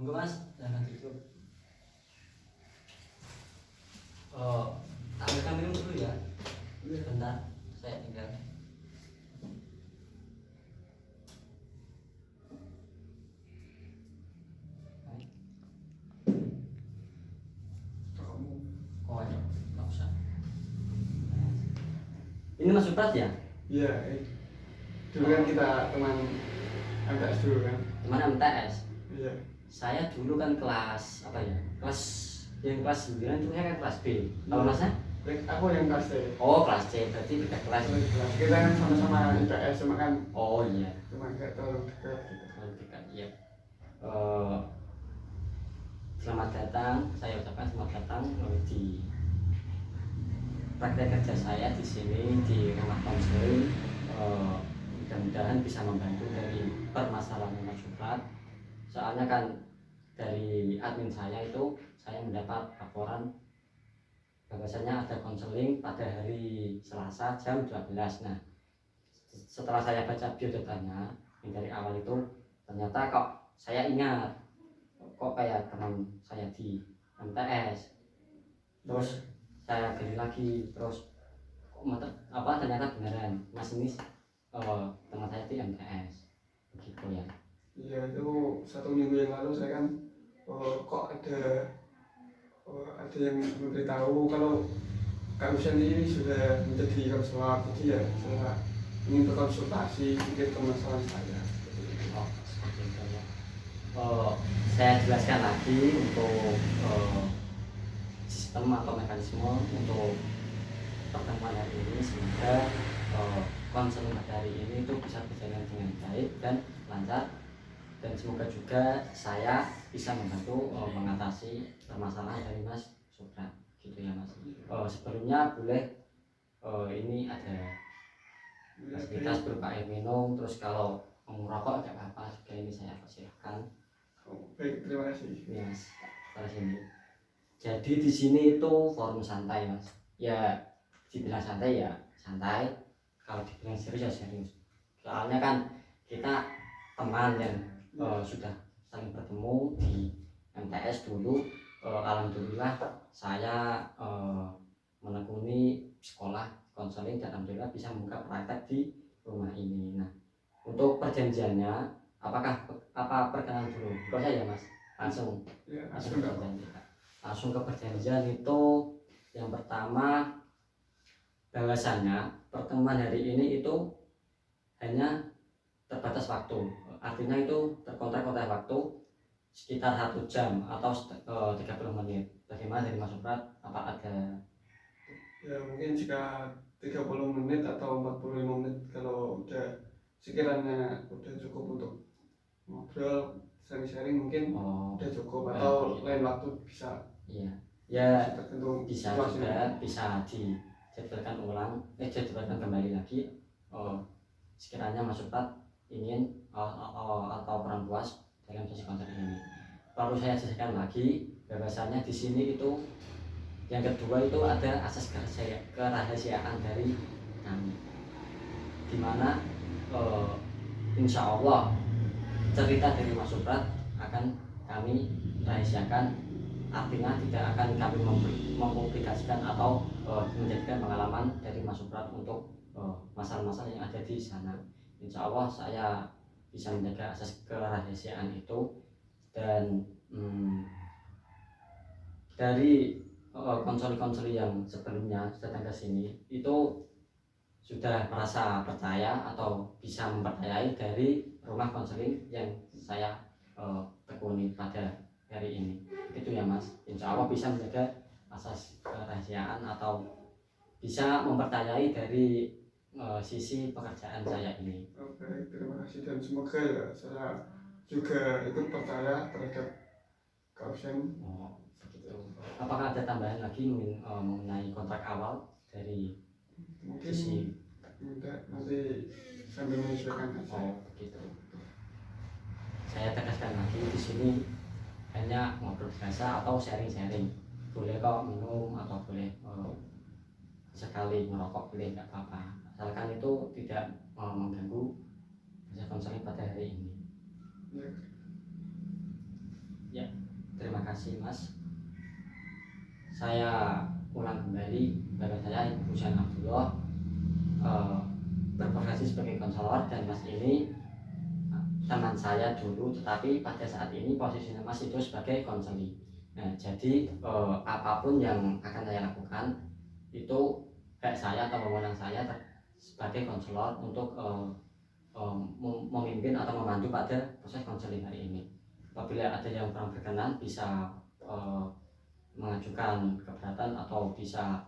Monggo Mas, jangan tutup. Oh, ambilkan minum dulu ya. Bentar, saya tinggal. Oh ya, nggak usah. Ini Mas Suprat ya? Iya, dulu kan kita teman MTS dulu kan. Teman MTS. Iya. Saya dulu kan kelas apa ya? Kelas 9 itu saya kan kelas B. Kalau Masnya? Aku yang kelas C. Oh, kelas C. Berarti beda kelas. Kita kan sama-sama IPS, cuma kan Oh iya. cuma nggak terlalu dekat gitu. Terlalu dekat, iya. Selamat datang, saya ucapkan selamat datang di praktek kerja saya di sini di rumah konseling. Mudah-mudahan bisa membantu dari permasalahan Mas Suprat. Soalnya kan dari admin saya itu saya mendapat laporan bahwasanya ada konseling pada hari Selasa jam 12. Nah, setelah saya baca biodatanya yang dari awal itu, ternyata kok saya ingat kok kayak teman saya di MTS. Terus saya gali lagi, terus kok ternyata beneran Mas ini teman saya di MTS begitu ya. Iya, itu 1 minggu yang lalu saya kan kok ada yang memberitahu kalau Kak Husen ini sudah menjadi konselor, jadi ya saya ingin berkonsultasi sedikit permasalahan saya. Oh, seperti itu ya. Saya jelaskan lagi untuk sistem atau mekanisme untuk pertemuan hari ini, semoga konseling pada hari ini itu bisa berjalan dengan baik dan lancar, dan semoga juga saya bisa membantu mengatasi permasalahan dari Mas Suprat gitu ya Mas. Sebelumnya boleh ini ada fasilitas berupa air minum, terus kalau mau merokok tidak apa-apa juga, ini saya persilahkan. Baik, terima kasih. Ini Mas, pada sini. Jadi di sini itu forum santai Mas. Ya dibilang santai ya santai, kalau dibilang serius ya serius. Soalnya kan kita teman yang sudah saling bertemu di MTS dulu. Alhamdulillah saya menekuni sekolah konseling dan alhamdulillah bisa membuka praktek di rumah ini. Nah, untuk perjanjiannya apa perkenalan dulu? Enggak saya ya Mas, langsung ke perjanjian itu. Yang pertama, bahwasanya pertemuan hari ini itu hanya terbatas waktu, artinya itu terkontrak oleh waktu sekitar 1 jam atau 30 menit. Bagaimana dari Mas Suprat, apa ada? Ya mungkin jika 30 menit atau 45 menit, kalau udah sekiranya udah cukup untuk ngobrol sharing-sharing mungkin udah cukup, atau lain waktu bisa. Iya ya, tertentu bisa juga, bisa dijadwalkan ulang, dijadwalkan kembali lagi. Sekiranya Mas Suprat ingin atau kurang puas dalam sesi konser ini. Perlu saya jelaskan lagi bahwasanya di sini itu yang kedua itu ada asas kerahasiaan dari kami, dimana insya Allah cerita dari Mas Suprat akan kami rahasiakan. Artinya tidak akan kami mempublikasikan atau menjadikan pengalaman dari Mas Suprat untuk masalah-masalah yang ada di sana. Insya Allah saya bisa menjaga asas kerahasiaan itu. Dan dari konsoli-konsoli yang sebelumnya datang ke sini itu sudah merasa percaya atau bisa mempercayai dari rumah konseling yang saya tekuni pada hari ini. Itu ya Mas, insya Allah bisa menjaga asas kerahasiaan atau bisa mempercayai dari sisi pekerjaan saya ini. Oke, terima kasih, dan semoga ya saya juga ikut percaya terhadap Kak Husen. Begitu. Apakah ada tambahan lagi mengenai kontrak awal dari Mungkin sisi? nanti sambil menyesuaikan aja. Begitu. Saya tegaskan lagi, di sini hanya ngobrol biasa atau sharing-sharing. Boleh kok minum atau boleh sekali merokok, boleh, nggak apa-apa, asalkan itu tidak mengganggu proses konseling pada hari ini. Ya kasih Mas. Saya ulang kembali bahwa saya Ibu Husain Abdullah berprofesi sebagai konselor, dan Mas ini teman saya dulu, tetapi pada saat ini posisinya Mas itu sebagai konseli. Nah, jadi apapun yang akan saya lakukan itu hak saya atau wewenang saya sebagai konselor untuk memimpin atau memandu pada proses konseling hari ini. Apabila ada yang kurang berkenan bisa mengajukan keberatan atau bisa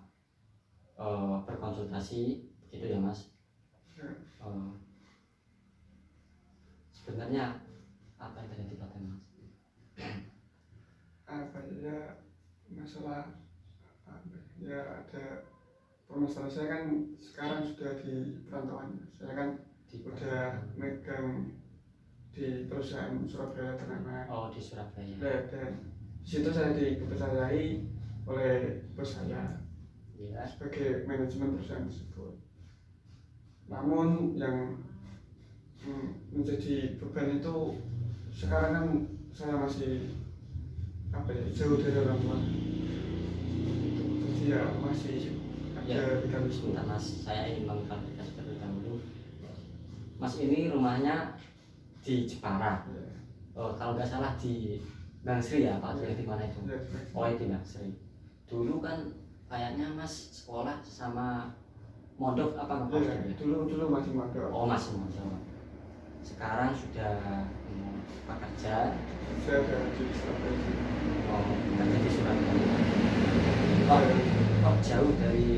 berkonsultasi, begitu ya Mas. Sebenarnya apa yang terjadi pada Mas? Apa ya, masalah ya ada permasalahan. Saya kan sekarang sudah di perantauan. Saya kan udah megang di perusahaan Surabaya Ternama. Oh, di Surabaya. Dan di situ saya dipercayai oleh bos saya Ya. sebagai manajemen perusahaan tersebut. Namun yang menjadi beban itu sekarang kan saya masih jauh dari orang tua. Jadi ya masih ada bidang. Sebentar Mas, saya ingin mengklarifikasi terlebih dahulu. Mas ini rumahnya di Jepara. Kalau nggak salah di Bangsri ya Pak, di mana itu? Oh, itu Bangsri. Dulu kan kayaknya Mas sekolah sama mondok apa nggak? Dulu masih mondok. Oh, masih mondok. Sekarang sudah bekerja. Saya ada di Surabaya. Oh, bekerja di Surabaya. Kok jauh dari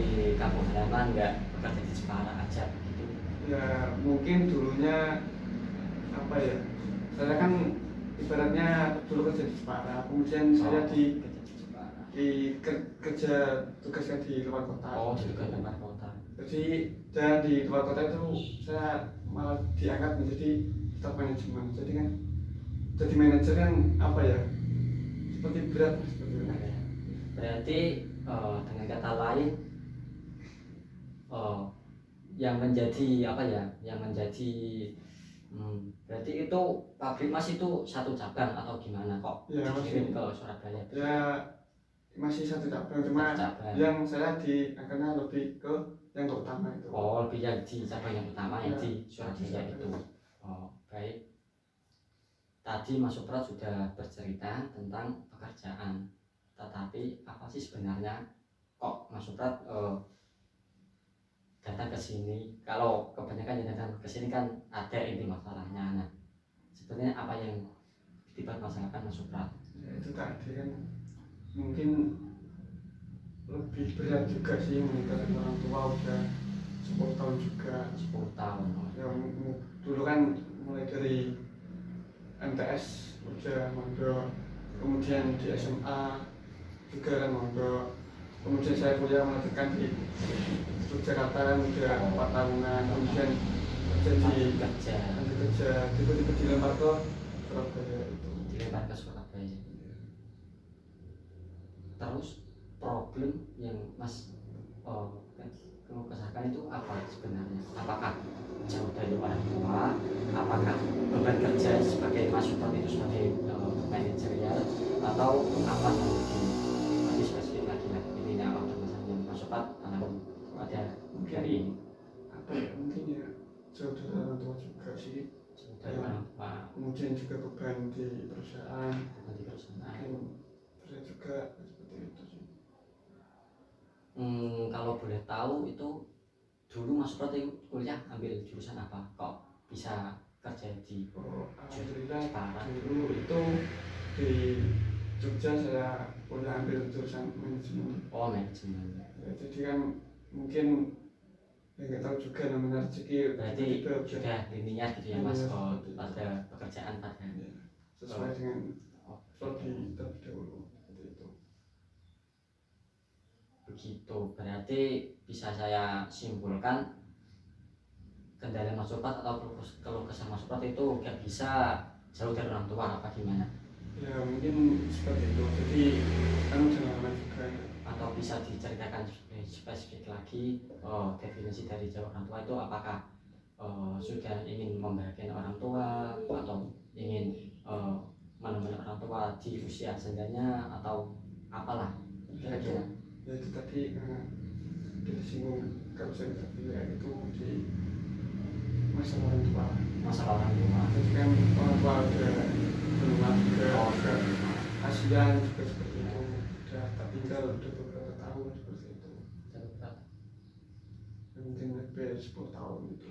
kampung halaman, nggak bekerja di Jepara aja gitu? Ya mungkin dulunya apa ya, saya kan ibaratnya dulu kerja di Jepara, kemudian saya kerja tugasnya di luar kota. Oh, di luar kota. Jadi dan di luar kota itu saya malah diangkat menjadi staf manajemen. Jadi kan jadi manajer kan apa ya, seperti berat seperti itu. Berarti dengan kata lain yang menjadi apa ya, yang menjadi berarti itu pabrik Mas itu satu cabang atau gimana kok dikirim ke Surabaya? Ya masih satu cabang, cuma yang saya diangkatnya lebih ke yang utama itu. Oh, lebih yang di cabang yang utama yang di Surabaya itu. Oh, baik. Tadi Mas Suprat sudah bercerita tentang pekerjaan, tetapi apa sih sebenarnya kok Mas Suprat datang ke sini? Kalau kebanyakan yang datang ke sini kan ada inti masalahnya. Nah, sebenarnya apa yang dipermasalahkan Mas Suprat? Ya, itu tadi kan mungkin lebih berat juga sih meninggalkan orang tua, udah 10 tahun juga. 10 tahun. Ya, dulu kan mulai dari MTS udah mondok, kemudian di SMA juga kan mondok, kemudian saya kuliah melanjutkan di Jakarta kan udah 4 tahunan, kemudian kerja tiba-tiba dilempar ke Surabaya itu. Dilempar ke Surabaya. Terus problem yang Mas keluh kesahkan itu apa sebenarnya? Apakah jauh dari orang tua? Apakah beban kerja sebagai Mas Suprat itu sebagai manajerial, atau apa yang lebih spesifik lagi lah ini apa masalah yang Mas Suprat alami pada hari ini? Apa ya, mungkin ya jauh dari orang tua juga sih. Jauh dari orang tua. Kemudian juga beban di perusahaan. Mungkin berat juga seperti itu sih. Kalau boleh tahu itu dulu Mas Suprat itu kuliah ambil jurusan apa? Kok bisa kerja di Alhamdulillah dulu itu di Jogja saya kuliah ambil jurusan manajemen. Oh, manajemen. Ya, jadi kan mungkin nggak tahu juga namanya rezeki. Berarti sudah linear gitu ya Mas, pada pekerjaan pada ya, sesuai dengan prodi terlebih dahulu. Begitu, berarti bisa saya simpulkan kendala Mas Suprat atau keluh kesah Mas Suprat itu gak bisa jauh dari orang tua apa gimana? Ya mungkin seperti itu, jadi kan udah lama juga. Atau bisa diceritakan spesifik lagi definisi dari jauh orang tua itu apakah sudah ingin membahagiakan orang tua atau ingin menemani orang tua di usia sendanya atau apalah kira-kira. Ya itu tadi disinggung kalau saya tadi ya itu di masalah orang tua. Masalah orang tua. Jadi kan orang tua udah berumah juga, kasihan juga seperti itu. Udah tak tinggal udah beberapa tahun seperti itu. Ya, mungkin lebih 10 tahun itu.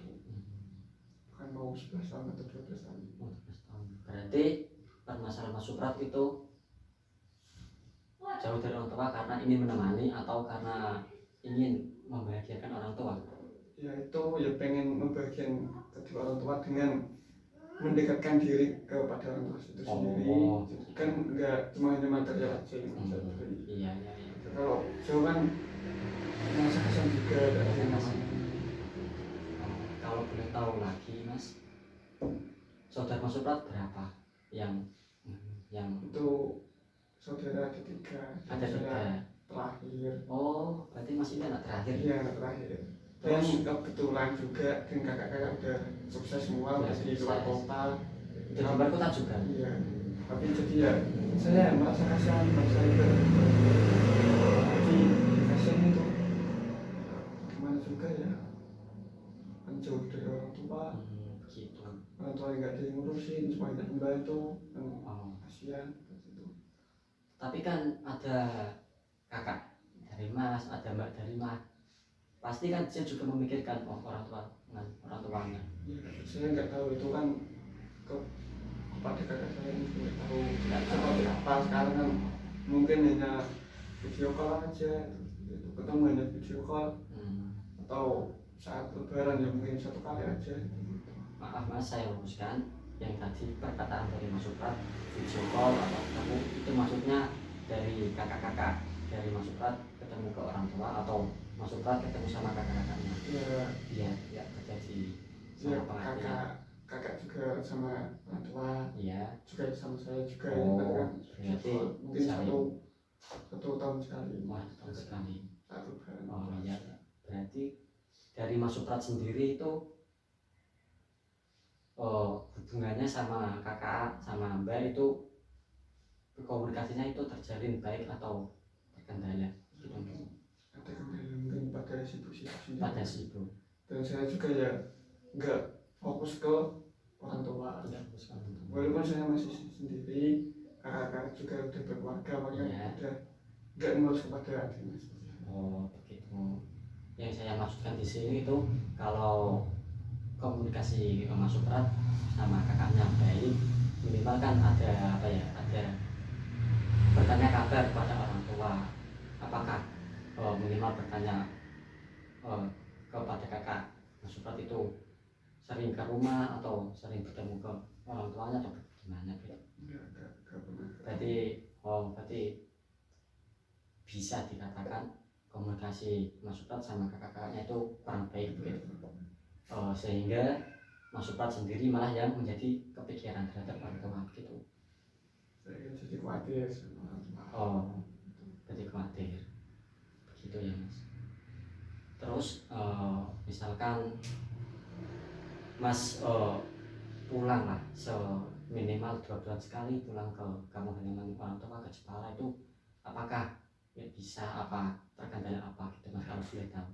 Kan mau 11 tahun atau 12 tahun. 12 tahun. Berarti permasalahan Mas Suprat itu jauh dari orang tua karena ingin menemani atau karena ingin membahagiakan orang tua? Ya itu ya pengen membagian kedua orang tua dengan mendekatkan diri kepada orang tua itu sendiri. Jadi kan enggak cuma hanya material aja yang bisa diberi. Iya. Kalau jauh kan merasa kesan juga dari Mas. Kalau boleh tahu lagi Mas, saudara Mas Suprat berapa yang itu saudara ada 3. ada 3 terakhir. Oh, berarti Mas ini anak terakhir? Iya, anak terakhir. Dan kebetulan juga dan kakak-kakak udah sukses semua, udah di luar kota. Di luar kota juga? Iya. Tapi jadi ya saya merasa kasihan merasa itu. Jadi kasihan itu gimana juga ya, menjauh dari orang tua. Begitu. Orang tua yang nggak ada yang ngurusin, cuma hanya membantu. Kasihan seperti itu. Tapi kan ada kakak dari Mas, ada mbak dari Mas. Pasti kan saya juga memikirkan orang tuanya. Ya, saya nggak tahu itu kan kepada kakak saya nggak tahu seperti apa. Sekarang kan mungkin hanya video call aja, ketemu hanya video call atau saat lebaran ya mungkin 1 kali aja. Maaf Mas, saya luruskan yang tadi perkataan dari Mas Suprat video call atau ketemu itu maksudnya dari kakak-kakak dari Mas Suprat ketemu ke orang tua atau Mas Suprat ketemu sama kakak-kakaknya? Iya, terjadi ya, kakak juga sama orang tua. Iya. Juga sama saya juga. Kan berarti mungkin satu tahun sekali. 1 tahun sekali. Satu bulan. Oh iya. Berarti dari Mas Suprat sendiri itu hubungannya sama kakak sama mbak itu komunikasinya itu terjalin baik atau terkendala? Ada kendala mungkin pada sibuk-sibuk sendiri. Pada sibuk. Dan saya juga ya nggak fokus ke orang tua. Walaupun saya masih sendiri, kakak juga udah berkeluarga, makanya udah nggak ngurus kepada adik Mas. Oh begitu. Yang saya maksudkan di sini itu kalau komunikasi Mas Suprat sama kakaknya baik, minimal kan ada bertanya kabar kepada orang tua. Apakah minimal bertanya kepada kakak Mas Suprat itu sering ke rumah atau sering bertemu ke orang tuanya atau gimana gitu? Enggak pernah. Berarti bisa dikatakan komunikasi Mas Suprat sama kakak-kakaknya itu kurang baik begitu. Sehingga Mas Suprat sendiri malah yang menjadi kepikiran terhadap orang tua gitu. Saya jadi khawatir sama orang tua. Jadi khawatir begitu ya Mas. Terus misalkan Mas pulang lah minimal 2 bulan sekali pulang ke kampung halaman orang tua ke Jepara itu, apakah ya bisa apa terkendala apa gitu Mas kalau boleh tahu?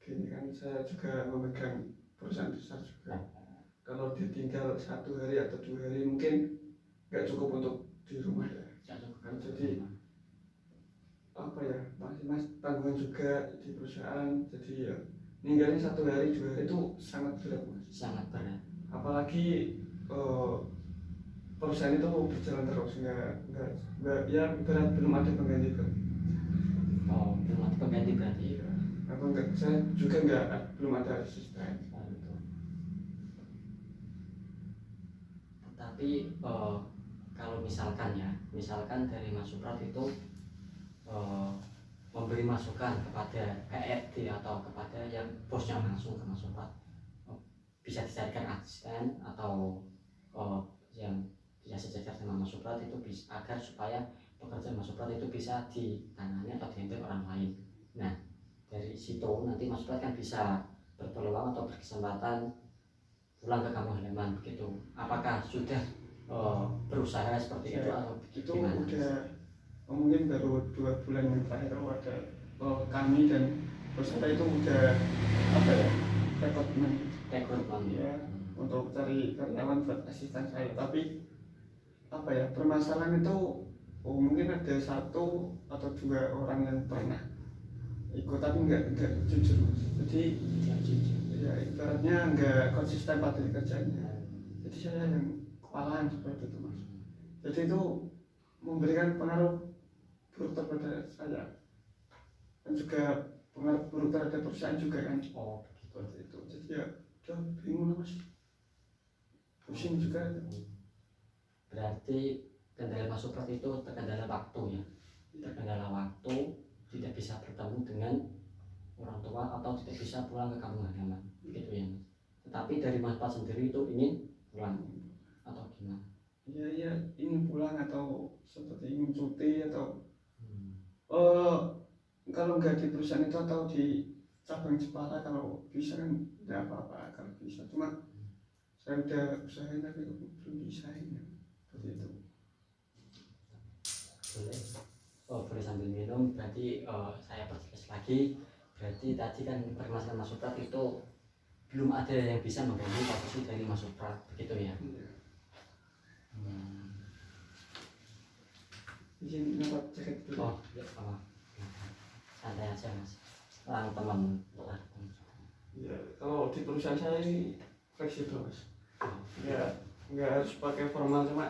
Gini kan saya juga memegang perusahaan besar juga. Kalau ditinggal 1 hari atau 2 hari mungkin nggak cukup untuk di rumah ya. Kan jadi apa ya, masih tanggungan juga di perusahaan, jadi ya ninggalin 1 hari 2 hari itu sangat berat Mas. Sangat berat. Apalagi perusahaan itu berjalan terus, nggak ya berat, belum ada pengganti belum ada pengganti berarti. Ya, apa enggak, saya juga belum ada asisten. Tapi kalau misalkan dari Mas Suprat itu memberi masukan kepada HRD atau kepada yang bosnya langsung ke Mas Suprat, bisa dicarikan asisten atau yang bisa sejajar sama Mas Suprat itu bisa, agar supaya pekerjaan Mas Suprat itu bisa ditangani atau dihandle orang lain. Nah dari situ nanti Mas Suprat kan bisa berpeluang atau berkesempatan pulang ke kampung halaman begitu. Apakah sudah berusaha seperti itu atau itu gimana? udah mungkin baru 2 bulan yang terakhir ada kami dan peserta itu udah apa ya, rekrutmen ya, untuk cari karyawan buat asisten saya. Tapi apa ya, permasalahan itu mungkin ada 1 atau 2 orang yang pernah ikut tapi nggak jujur, jadi ya ibaratnya nggak konsisten pada kerjanya. Jadi saya yang kewalahan seperti itu mas. Jadi itu memberikan pengaruh buruk terhadap saya dan juga pengaruh buruk terhadap perusahaan juga kan. Seperti itu. Jadi ya udah bingung lah mas, pusing juga. Berarti kendala masuk seperti itu terkendala waktu ya, terkendala waktu, tidak bisa bertemu dengan orang tua atau tidak bisa pulang ke kampung halaman gitu ya mas. Tetapi dari Mas Pat sendiri itu ingin pulang atau gimana? Iya ingin pulang atau seperti ingin cuti atau kalau nggak di perusahaan itu atau di cabang Jepara kalau bisa kan nggak apa-apa kalau bisa. Cuma saya udah usahain tapi belum bisa ini seperti itu. Boleh. Boleh sambil minum. Berarti saya perjelas lagi. Berarti tadi kan permasalahan Mas Suprat itu belum ada yang bisa mengganti posisi dari Mas Suprat, begitu ya? Iya. Izin dapat jaket dulu. Ya, santai aja mas. Orang teman. Ya, kalau di perusahaan saya ini fleksibel mas. Ya, nggak harus pakai formal, cuma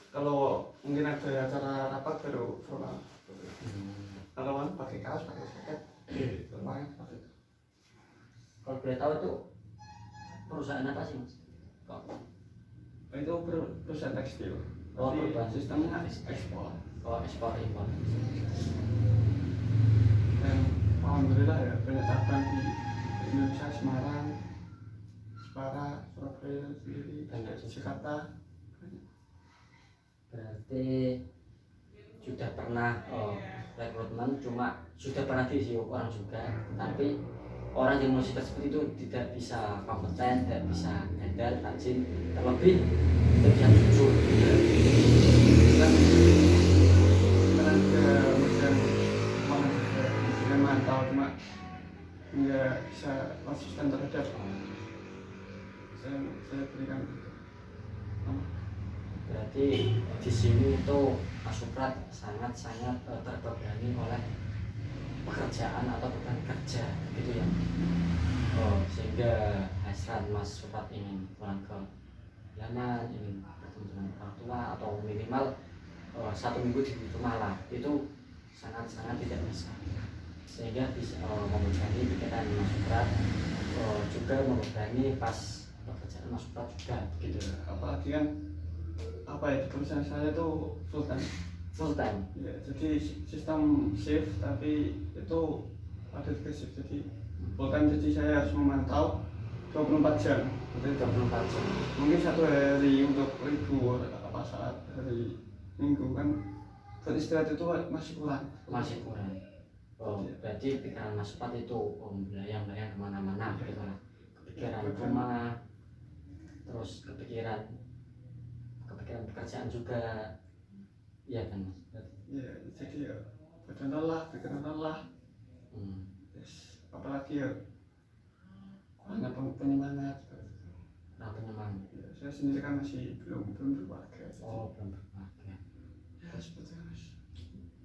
kalau mungkin ada acara rapat baru formal. Kalau kan pakai kaos, pakai jaket, formalnya seperti itu. Kalau boleh tahu itu perusahaan apa sih mas? Itu perusahaan tekstil. Perusahaan sistemnya ekspor. Ekspor impor. Dan alhamdulillah ya banyak cabang di Indonesia, Semarang, Jepara, Surabaya sendiri, Jakarta. Berarti sudah pernah rekrutmen, cuma sudah pernah diisi orang juga, tapi orang yang musik seperti itu tidak bisa kompeten, tidak bisa handal, rajin, terlebih tidak bisa jujur. Karena kemudian dengan mantau cuma nggak bisa konsisten terhadap saya berikan gitu. Berarti di sini itu Mas Suprat sangat-sangat terbebani oleh pekerjaan atau beban kerja gitu ya. Sehingga hasrat Mas Suprat ingin pulang ke halaman, ingin bertemu dengan orang tua atau minimal 1 minggu di rumah lah, itu sangat-sangat tidak bisa. Sehingga bisa membebani pikiran Mas Suprat, juga membebani pas pekerjaan Mas Suprat juga gitu. Apalagi kan apa ya, di perusahaan saya tuh full time ya, jadi sistem shift tapi itu ada 3 shift, jadi full time. Jadi saya harus memantau 24 jam. Itu 24 jam. Mungkin 1 hari untuk libur apa saat hari Minggu kan beristirahat itu masih kurang. Berarti pikiran Mas Suprat itu melayang-layang kemana-mana gitu lah. Kepikiran rumah, terus kepikiran pekerjaan juga, iya kan mas? Iya, jadi ya badan lelah, pikiran lelah. Yes, apalagi ya hanya penyemangat. Nah, penyemangat. Ya, saya sendiri kan masih belum berkeluarga. Belum berkeluarga. Ya seperti itu mas.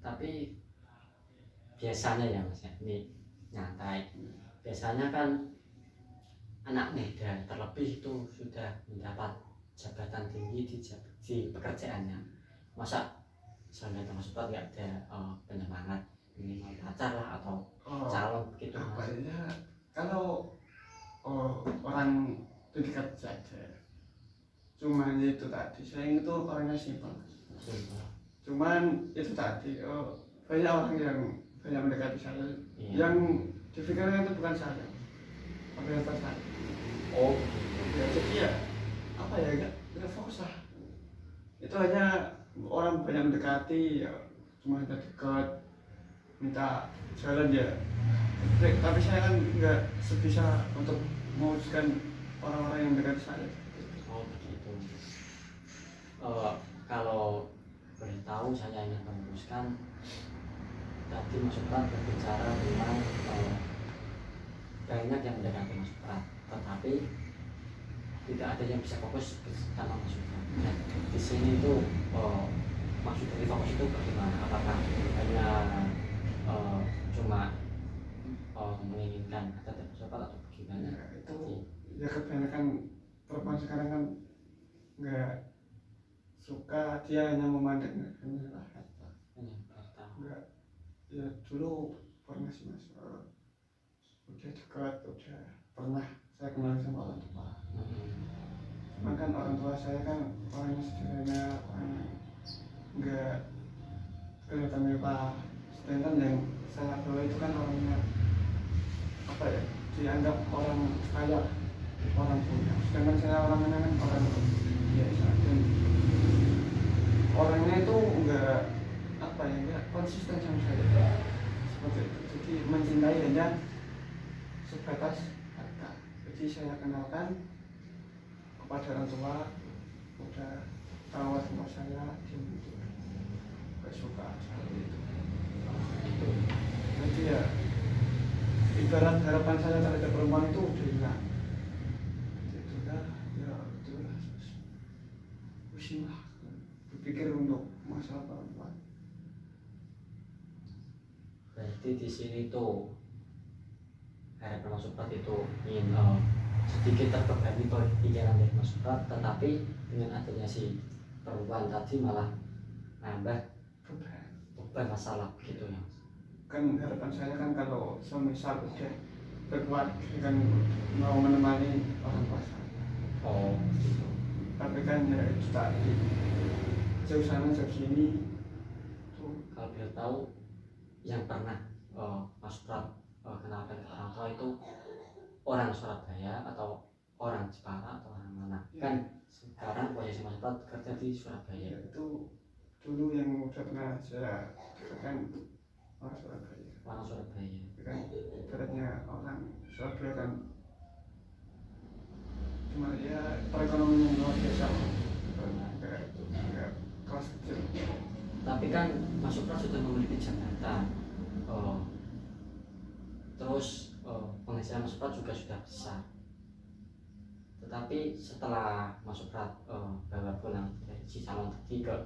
Tapi biasanya ya mas ya, ini nyantai. Biasanya kan anak muda terlebih itu sudah mendapat jabatan tinggi di pekerjaannya. Masa misalnya Mas Suprat nggak ada penyemangat, minimal pacar lah atau calon begitu apa ya, kalau orang dekat saja. Cuma itu tadi, saya itu orangnya simpel. Cuman itu tadi banyak orang yang banyak mendekati saya, yang difikirkan itu bukan saya, apa saya. Ya, jadi ya apa ya, nggak fokus lah. Itu hanya orang banyak mendekati ya, cuma hanya dekat minta jalan ya. Tapi saya kan nggak sebisa untuk mewujudkan orang-orang yang mendekati saya. Begitu. kalau boleh tahu saya ingin meluruskan tadi Mas Suprat berbicara tentang banyak yang mendekati Mas Suprat, tetapi tidak ada yang bisa fokus sama Mas Suprat. Nah, di sini itu maksud dari fokus itu bagaimana? Apakah hanya cuma menginginkan ada Mas Suprat atau bagaimana? Ya, itu ya kebanyakan perempuan sekarang kan nggak suka, dia hanya memandang hanya harta. Nggak, ya dulu pernah sih Mas, udah dekat, udah pernah saya kenal sama orang tua. Cuman kan orang tua saya kan orangnya sederhana, orangnya nggak kelihatan mewah. Sedangkan yang saya bawa itu kan orangnya apa ya, dianggap orang kaya, orang punya. Sedangkan saya orangnya kan orang biasa, dan orangnya itu nggak apa ya, nggak konsisten sama saya seperti itu. Jadi mencintai hanya sebatas harta. Jadi saya kenalkan kepada orang tua, udah rawat sama saya, dia itu nggak suka seperti itu. Jadi ya ibarat harapan saya terhadap perempuan itu udah hilang. Itu dah, ya itulah, pusing lah berpikir untuk masalah perempuan. Berarti di sini tuh harapan Mas Suprat itu ingin sedikit terbebani pikiran dari Mas Suprat, tetapi dengan adanya si perempuan tadi malah nambah beban masalah begitu ya. Kan harapan saya kan kalau semisal udah berkuat kan mau menemani orang tua saya. Oh gitu. Tapi kan ya itu tadi, jauh sana jauh sini tuh. Kalau boleh tahu yang pernah Mas Suprat kenalkan ke orang tua itu orang Surabaya atau orang Jepara atau orang mana? Ya. Kan sekarang posisi Mas Suprat kerja di Surabaya. Ya, itu dulu yang udah pernah saya katakan orang Surabaya. Orang Surabaya. Kan ibaratnya orang Surabaya kan cuma ya perekonomian luar biasa, kayak kelas kecil. Tapi kan Mas Suprat sudah memiliki jabatan, terus penghasilan Mas Suprat juga sudah besar. Tetapi setelah Mas Suprat bawa pulang dari si calon tadi ke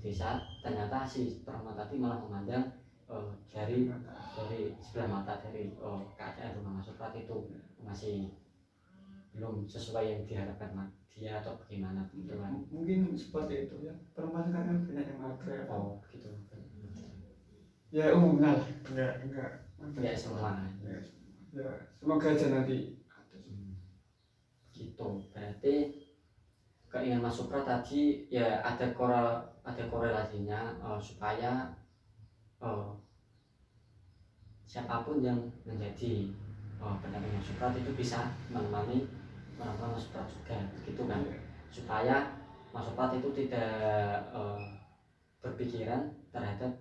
desa, ternyata si perempuan tadi malah memandang dari sebelah mata dari keadaan rumah Mas Suprat itu masih belum sesuai yang diharapkan dia atau bagaimana begitu kan? Mungkin seperti itu ya, perempuan sekarang banyak yang material. Oh begitu. Ya umumnya lah, enggak semua. Ya semoga aja nanti ada. Gitu. Berarti keinginan Mas Suprat tadi ya ada korelasinya supaya siapapun yang menjadi pendamping Mas Suprat itu bisa menemani Mas Suprat juga, gitu kan? Supaya Mas Suprat itu tidak berpikiran terhadap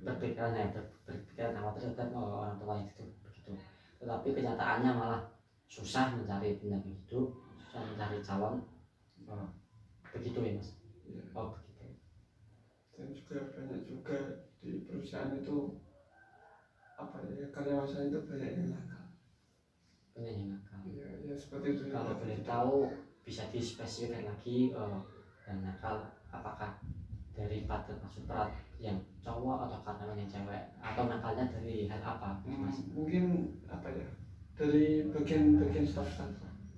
berpikiran terhadap orang tua itu begitu. Tetapi kenyataannya malah susah mencari pendamping hidup, susah mencari calon. Begitu ya Mas? Ya. Oh begitu. Dan juga banyak juga di perusahaan itu apa ya, karyawan saya itu banyak yang nakal. Banyak yang nakal. Ya seperti itu. Kalau boleh tahu bisa dispesifikkan lagi dan nakal apakah dari partner Mas Suprat yang cowok atau karyawan yang cewek, atau nakalnya dari hal apa Mas? Mungkin apa ya, dari bagian staff.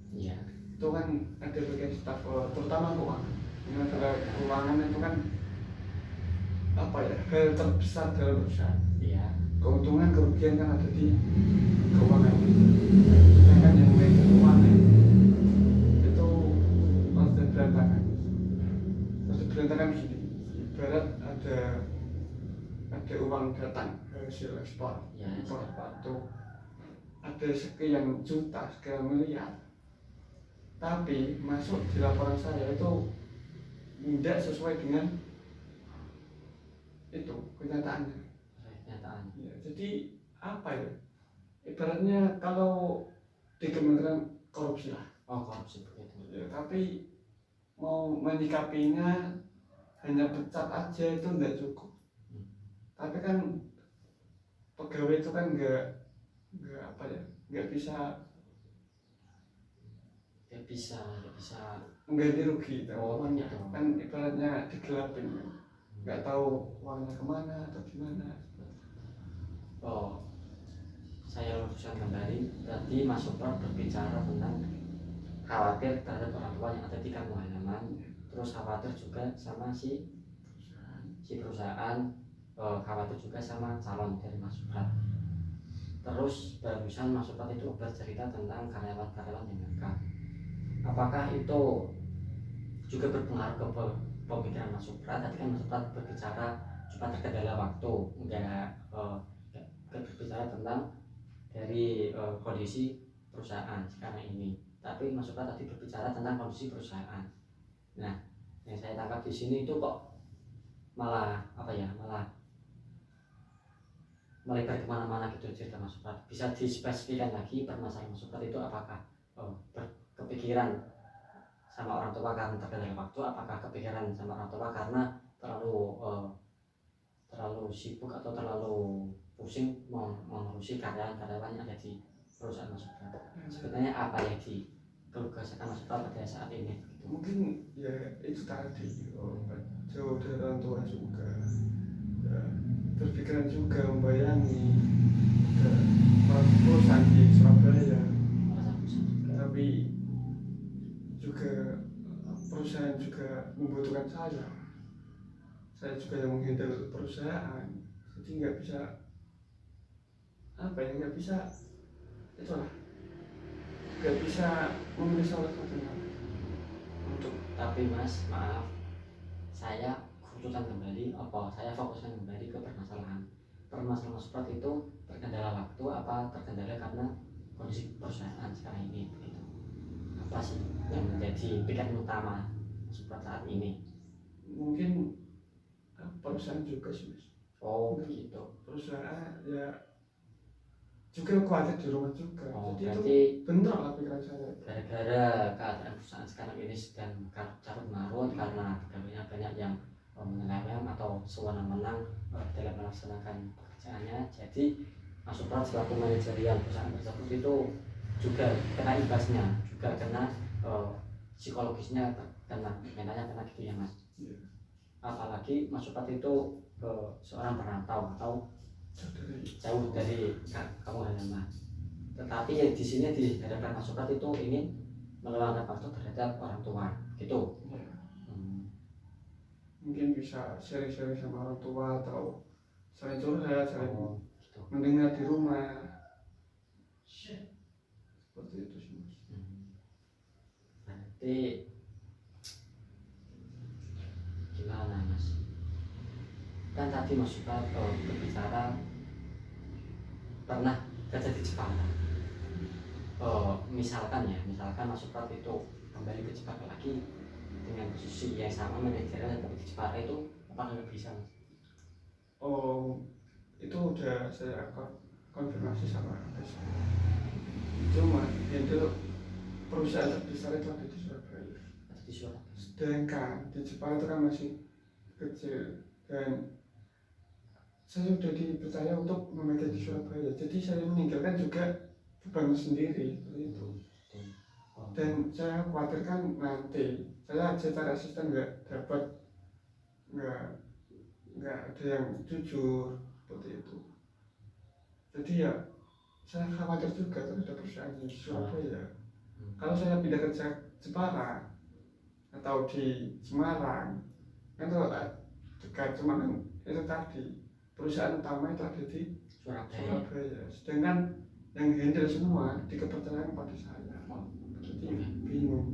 Iya. Itu kan ada bagian staff, terutama keuangan. Yang adalah keuangan itu kan apa ya, hal terbesar dalam perusahaan. Iya. Keuntungan kerugian kan ada di keuangan. Sedangkan yang lain keuangan itu harus berantakan. Harus berantakan begini. Ibarat ada uang datang hasil ekspor, Ya, impor batu, ada sekian juta, sekian miliar, tapi masuk di laporan saya itu tidak sesuai dengan itu kenyataannya. Ya, jadi apa ya, ibaratnya kalau di Kementerian korupsi lah. Oh korupsi begitu. Ya, tapi mau menyikapinya hanya pecat aja itu nggak cukup. Tapi kan pegawai itu kan nggak apa ya, nggak bisa mengganti rugi. Uangnya kan ibaratnya digelapin kan, nggak tahu uangnya kemana atau gimana. Saya luruskan kembali. Tadi Mas Suprat berbicara tentang khawatir terhadap orang tua yang ada di kampung halaman, terus khawatir juga sama si perusahaan, khawatir juga sama calon dari Mas Suprat. Terus barusan Mas Suprat itu bercerita tentang karyawan-karyawan yang mereka. Apakah itu juga berpengaruh ke pemikiran Mas Suprat? Tadi kan Mas Suprat berbicara cuma terkendala waktu, enggak berbicara tentang dari kondisi perusahaan sekarang ini. Tapi Mas Suprat tadi berbicara tentang kondisi perusahaan. Nah, yang saya tangkap di sini itu kok malah melebar kemana-mana gitu cerita Mas Suprat. Bisa dispesifikkan lagi permasalahan Mas Suprat itu apakah kepikiran sama orang tua karena terkendala waktu, apakah kepikiran sama orang tua karena terlalu sibuk atau terlalu pusing mengurusi karyawan yang ada di perusahaan Mas Suprat. Sebenarnya apa yang dikeluh kesahkan Mas Suprat pada saat ini? Mungkin ya itu tadi, jauh dari orang tua juga, berpikiran juga membayangi perusahaan di Surabaya, tapi juga perusahaan juga membutuhkan saya juga yang menghandle perusahaan, jadi nggak bisa itulah, nggak bisa memberi salah satunya. Tapi Mas, maaf, saya khususkan kembali, saya fokuskan kembali ke permasalahan Mas Suprat itu terkendala waktu apa terkendala karena kondisi perusahaan sekarang ini begitu. Apa sih yang menjadi pikiran utama Mas Suprat saat ini? Mungkin perusahaan juga sih Mas. Begitu. Perusahaan ya juga khawatir di rumah juga. Jadi berarti itu benar lah pikiran saya. Gara-gara keadaan perusahaan sekarang ini sedang carut marut karena pegawainya banyak yang menyeleweng atau sewenang-wenang dalam melaksanakan pekerjaannya. Jadi Mas Suprat selaku manajerial perusahaan tersebut itu juga kena imbasnya, juga kena psikologisnya, kena mentalnya kena gitu ya Mas. Apalagi Mas Suprat itu seorang perantau atau jauh dari kampung halaman. Tetapi ya di sini di hadapan Mas Suprat itu ingin meluangkan waktu terhadap orang tua, gitu. Mungkin bisa sharing-sharing sama orang tua atau saling curhat, saling gitu. mendengar di rumah. Seperti itu sih Mas. Berarti gimana Mas? Kan tadi Mas Suprat berbicara pernah kerja di Jepang. Misalkan Mas Suprat itu kembali ke Jepang lagi dengan posisi yang sama manajerial tapi di Jepang itu apakah nggak bisa Mas? Itu udah saya konfirmasi sama saya. Cuma itu perusahaan terbesar itu ada di Surabaya. Sedangkan di Jepang itu kan masih kecil dan saya sudah dipercaya untuk memegang di Surabaya. Jadi saya meninggalkan juga beban sendiri seperti itu. Dan saya khawatirkan nanti saya secara asisten nggak ada yang jujur seperti itu. Jadi ya saya khawatir juga terhadap perusahaan di Surabaya. Kalau saya pindah ke Jepara atau di Semarang, itu dekat Semarang itu tadi perusahaan utama itu ada di Surabaya. Sedangkan yang handle semua di kepercayaan pada saya. Jadi bingung.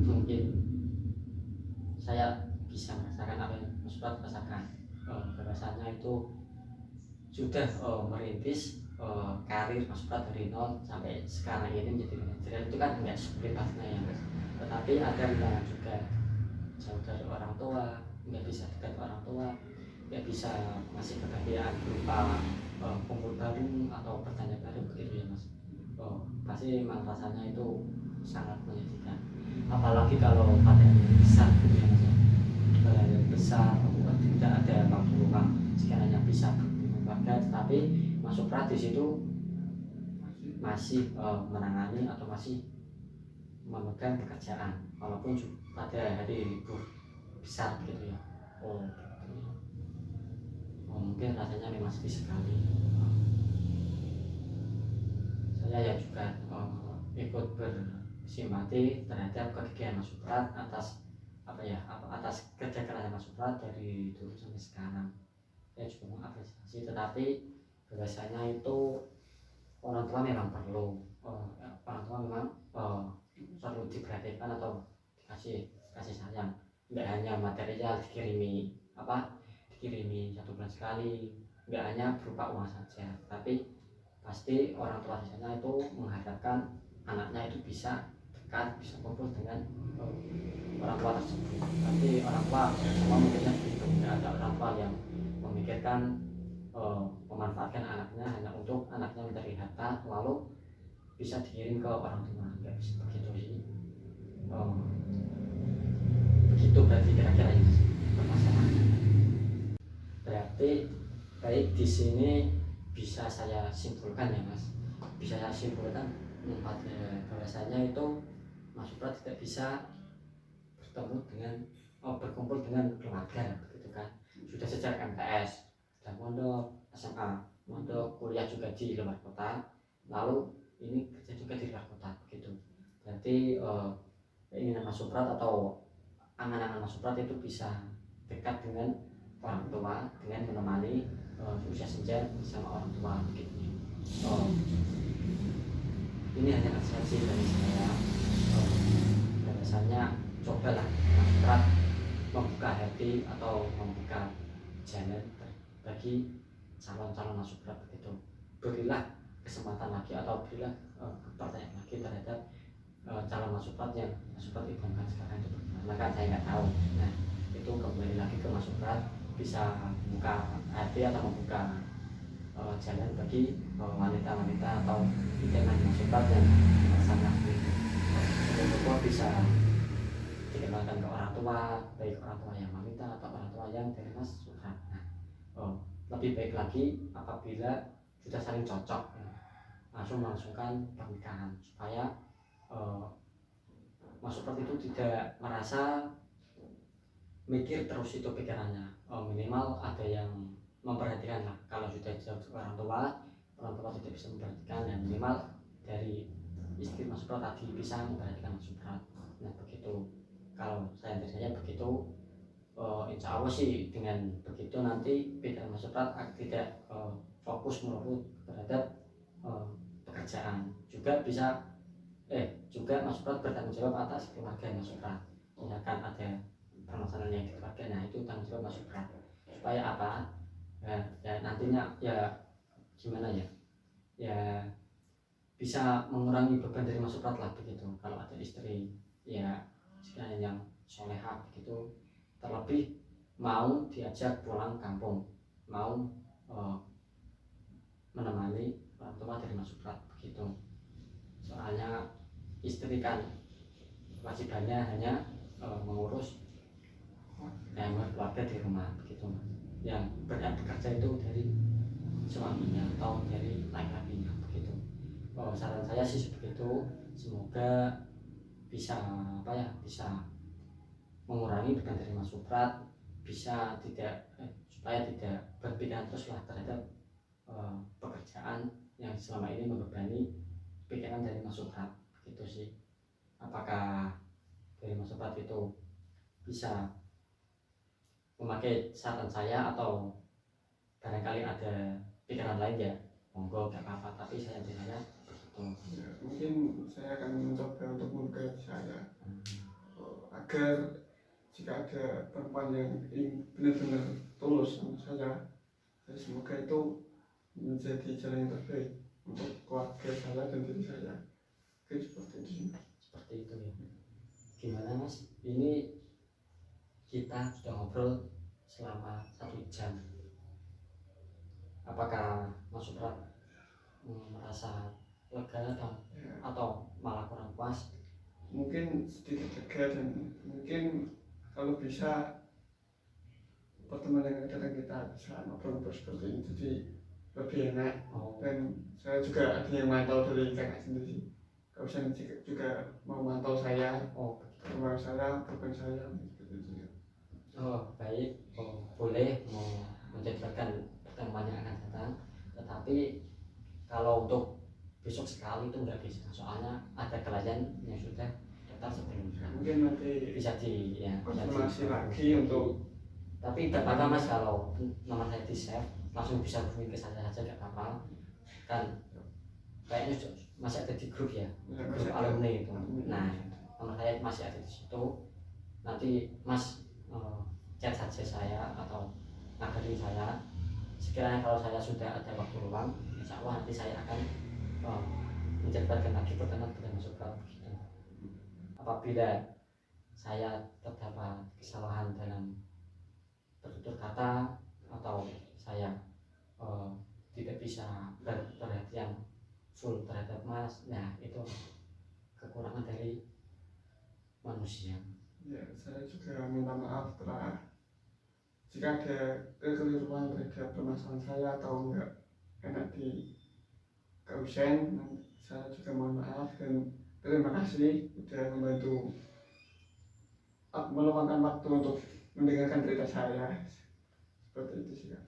Mungkin saya bisa merasakan apa yang Mas Suprat rasakan. Bahwasanya itu sudah merintis karir Mas Suprat dari nol sampai sekarang ini menjadi manajer itu kan nggak sulit pastinya ya Mas. Tetapi ada yang juga jauh dari orang tua, nggak bisa dekat orang tua, nggak bisa ngasih kebahagiaan berupa kumpul bareng atau bertanya bareng begitu ya Mas. Pasti memang rasanya itu sangat menyedihkan, apalagi kalau pada yang besar gitu ya mas ya. Pada yang besar tidak ada waktu luang sekiranya bisa keluarga, tetapi Mas Suprat di situ masih menangani atau masih memegang pekerjaan walaupun pada hari libur besar gitu ya. Oh, gitu ya. Oh, mungkin rasanya memang sedih sekali. Saya ya juga ikut bersimpati terhadap kegigihan Mas Suprat atas atas kerja keras Mas Suprat dari dulu sampai sekarang. Saya juga mengapresiasi, tetapi bahwasanya itu orang tua memang perlu orang tua memang perlu diperhatikan atau dikasih kasih sayang, nggak hanya material dikirimi 1 bulan sekali, nggak hanya berupa uang saja, tapi pasti orang tua di sana itu mengharapkan anaknya itu bisa dekat, bisa kumpul dengan orang tua tersebut. Tapi orang tua semua mikirnya begitu, nggak ada orang tua yang memikirkan memanfaatkan anaknya hanya untuk anaknya mencari harta lalu bisa dikirim ke orang tua, nggak bisa begitu sih. Begitu berarti kira-kira ini permasalahannya. Berarti baik di sini bisa saya simpulkan ya mas, bisa saya simpulkan bahwasanya itu Mas Suprat tidak bisa bertemu dengan berkumpul dengan keluarga begitu kan. Sudah sejak MTS dan mondok SMA, mondok kuliah juga di luar kota, lalu ini kerja juga di luar kota begitu. Berarti keinginan Mas Suprat atau angan-angan Mas Suprat itu bisa dekat dengan orang tua, dengan menemani usia senja bersama orang tua begitu. Ini hanya asumsi dari saya. Biasanya cobalah Mas Suprat membuka hati atau membuka jalan bagi calon-calon Mas Suprat begitu. Berilah kesempatan lagi atau berilah pertanyaan lagi terhadap calon Mas Suprat yang Mas Suprat idamkan sekarang itu bagaimana kan saya nggak tahu. Nah itu kembali lagi ke Mas Suprat, bisa membuka hati atau membuka jalan bagi wanita-wanita atau idaman Mas Suprat yang sangat itu bisa dikenalkan ke orang tua, baik orang tua yang wanita atau orang tua yang dari Mas Suprat. Nah, lebih baik lagi apabila sudah saling cocok langsung melangsungkan pernikahan supaya Mas Suprat itu tidak merasa mikir terus itu pikirannya. Minimal ada yang memperhatikan lah. Kalau sudah jauh orang tua tidak bisa memperhatikan, dan minimal dari istri Mas Suprat tadi bisa memperhatikan Mas Suprat. Nah begitu, kalau saya begitu. Insya Allah sih dengan begitu nanti pikiran Mas Suprat tidak fokus melulu terhadap pekerjaan, juga bisa juga Mas Suprat bertanggung jawab atas keluarga Mas Suprat. Misalkan ada permasalahan yang di keluarga, nah itu tanggung jawab Mas Suprat supaya apa ya nantinya ya gimana ya bisa mengurangi beban dari Mas Suprat lah begitu. Kalau ada istri ya sekalian yang solehah begitu, terlebih mau diajak pulang kampung, mau menemani orang tua dari Mas Suprat begitu. Soalnya istri kan wajibannya hanya mengurus keluarga di rumah begitu. Yang berhak bekerja itu dari suaminya atau dari laki-lakinya begitu. Saran saya sih seperti itu. Semoga bisa bisa mengurangi beban dari Mas Suprat, bisa supaya tidak berpikiran teruslah terhadap pekerjaan yang selama ini membebani pikiran dari Mas Suprat begitu sih. Apakah dari Mas Suprat itu bisa memakai saran saya atau barangkali ada pikiran lain ya monggo, gak apa-apa, tapi saya begitu ya, mungkin saya akan mencoba untuk membuka saya agar jika ada perempuan yang benar-benar tulus sama saya, semoga itu menjadi jalan yang terbaik untuk keluarga saya dan diri saya. Oke, seperti itu ya. Gimana Mas, ini kita sudah ngobrol selama 1 jam. Apakah Mas Suprat merasa lega atau malah kurang puas mungkin sedikit lega, dan mungkin kalau bisa pertemuan yang datang kita bisa ngobrol-ngobrol seperti ini, jadi lebih enak. Dan saya juga ada yang mantau dari kakak sendiri, kalau saya juga mau mantau saya, perkembangan saya, beban saya, seperti itu ya. Baik, boleh mau menjadwalkan pertemuan yang akan datang, tetapi kalau untuk besok sekali itu nggak bisa, soalnya ada klien yang sudah datang sebelumnya. Mungkin nanti bisa konfirmasi lagi untuk, tapi nggak apa-apa mas, kalau nomor saya di save langsung bisa hubungi ke saya saja, nggak apa-apa kan, kayaknya masih ada di grup ya, grup alumni itu. Nah, nomor saya masih ada di situ, nanti mas chat saja saya atau ngabari saya. Sekiranya kalau saya sudah ada waktu luang, insya Allah nanti saya akan menjadwalkan lagi pertemuan masuk ke begitu. Apabila saya terdapat kesalahan dalam bertutur kata atau saya tidak bisa berperhatian full terhadap mas, nah itu kekurangan dari manusia. Ya, saya juga minta maaf jika ada kekeliruan terhadap permasalahan saya atau enggak enak di kausen. Saya juga mohon maaf dan terima kasih sudah membantu meluangkan waktu untuk mendengarkan cerita saya, seperti itu sih Kak.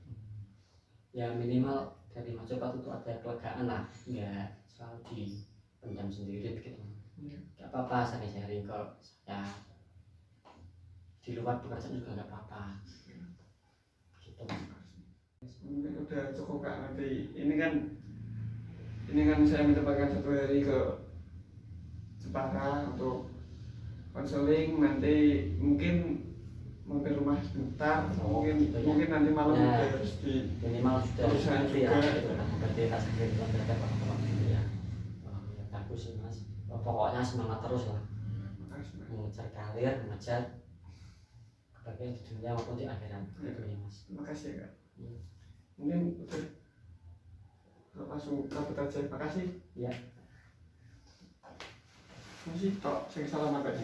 Ya minimal dari Mas Copat itu ada kelegaan lah, nggak selalu dipendam sendiri begitu. Nggak apa-apa sharing-sharing, kalau saya di luar pekerjaan juga nggak apa-apa gitu. Mungkin udah cukup Kak, nanti ini kan saya mendapatkan 1 hari ke Jepara untuk konseling, nanti mungkin mampir rumah sebentar, mungkin gitu ya. Mungkin nanti malam Ya, harus di minimal sudah nanti ya gitu kan, berarti rasa kehidupan terhadap orang-orang gitu ya. Ya bagus sih mas, pokoknya semangat terus lah, mengejar karir, mengejar kebahagiaan di dunia maupun di akhirat gitu ya mas. Terima kasih ya Kak. Mungkin udah langsung cabut aja. Terima kasih. Ya. Masih tok, saya salam Kak.